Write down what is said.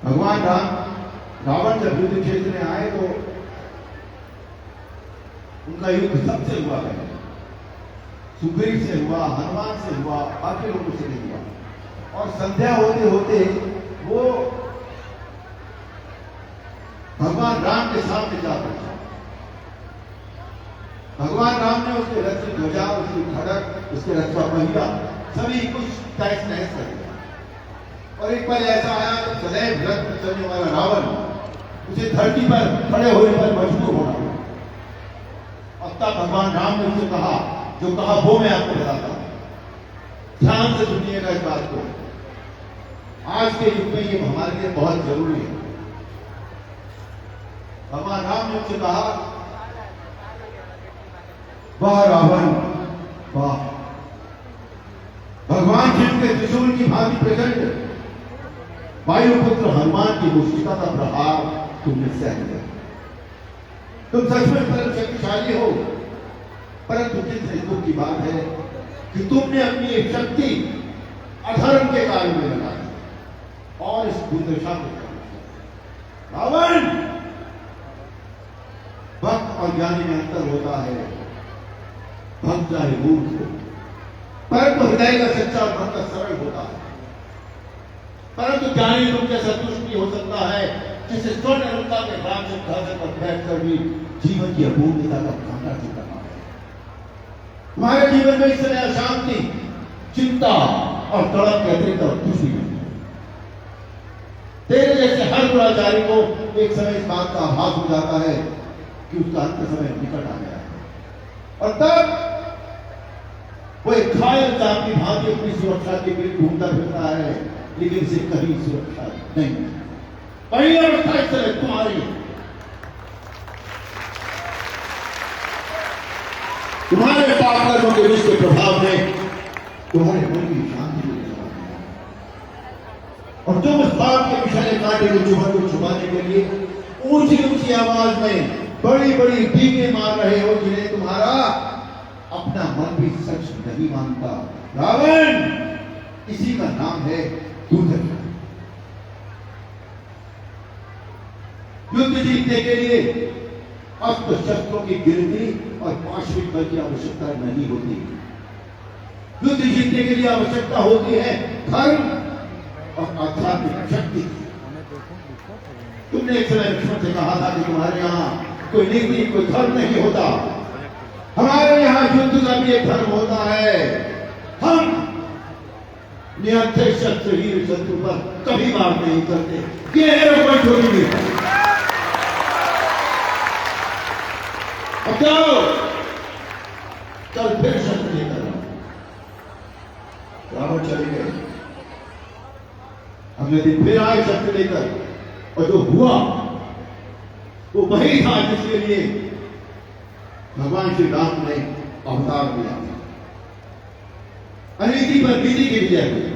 भगवान राम रावण जब युद्ध क्षेत्र में आए तो उनका युद्ध सबसे हुआ है, सुग्रीव से हुआ, हनुमान से हुआ, बाकी लोगों से नहीं हुआ। और संध्या होते होते वो भगवान राम के सामने जा पहुंचा। भगवान राम ने उसके रथ की ध्वजा, उसकी खड़क, उसके रथ का पहिया सभी कुछ तहस नहस कर दिया। और एक बार ऐसा आया तो सदैव रथ में चलने वाला रावण उसे धरती पर खड़े होने पर मजबूर होना पड़ा। और तब भगवान राम ने उसे कहा, जो कहा वो मैं आपको बताता हूं, ध्यान से सुनिएगा इस बात को। आज के युग में ये हमारे लिए बहुत जरूरी है। भगवान राम ने उसे कहा, वाह रावण वाह, भगवान शिव के त्रिशूल की भांति प्रचंड वायुपुत्र हनुमान की मुष्टिका का प्रहार तुमने सह लिया। तुम सच में परम शक्तिशाली हो, परंतु कितने दुख की बात है कि तुमने अपनी एक शक्ति अधर्म के कार्य में लगा दी और इस दुर्दशा को रावण। भक्त और ज्ञानी में अंतर होता है। भक्त चाहे मूर्ख हो, परंतु हृदय का सच्चा और मन का सरल होता है। परंतु ज्ञानी तुम जैसा दुष्ट भी हो सकता है, जिसे स्वर्ण अलंका के राज्य घातक पर बैठकर भी जीवन की अपूर्णता का भांडा चुका है। तुम्हारे जीवन में इस समय अशांति, चिंता और तड़प के अतिरिक्त और कुछ भी नहीं है। तेरे जैसे हर दुराचारी को एक समय इस बात का आभास हो जाता है कि उसका अंत समय निकट आ गया है। और तब वो एक घायल जात की भांति अपनी सुरक्षा के लिए ढूंढता फिरता है, लेकिन इसे कहीं सुरक्षा नहीं। पहली अवस्था इस तरह तुम्हारी, तुम्हारे पाप के विष के प्रभाव में तुम्हारे मन की शांति को छुपा दिया। और तुम उस पाप के विषय कांटे को चुभन को छुपाने के लिए ऊंची ऊंची आवाज में बड़ी बड़ी डींगे मार रहे हो, जिन्हें तुम्हारा अपना मन भी सच नहीं मानता। रावण, इसी का नाम है दुर्दशा। युद्ध जीतने के लिए अस्त्र शस्त्रों की गिनती और पाशविक बल की आवश्यकता नहीं होती। युद्ध जीतने के लिए आवश्यकता होती है धर्म और आध्यात्मिक शक्ति। तुमने एक समय लक्ष्मण से कहा था कि तुम्हारे यहाँ कोई नीति, कोई धर्म नहीं होता। हमारे यहाँ युद्ध का भी एक धर्म होता है। हम निहत्थे शस्त्रहीन शत्रु पर कभी वार नहीं करते। ये है कोई छोटी नहीं। अब जाओ, कल फिर शस्त्र लेकर रावण चले गए। अगले दिन फिर आए शस्त्र लेकर, और जो हुआ वो वही था जिसके लिए भगवान श्री राम ने अवतार लिया। अनीति पर नीति की विजय हुई।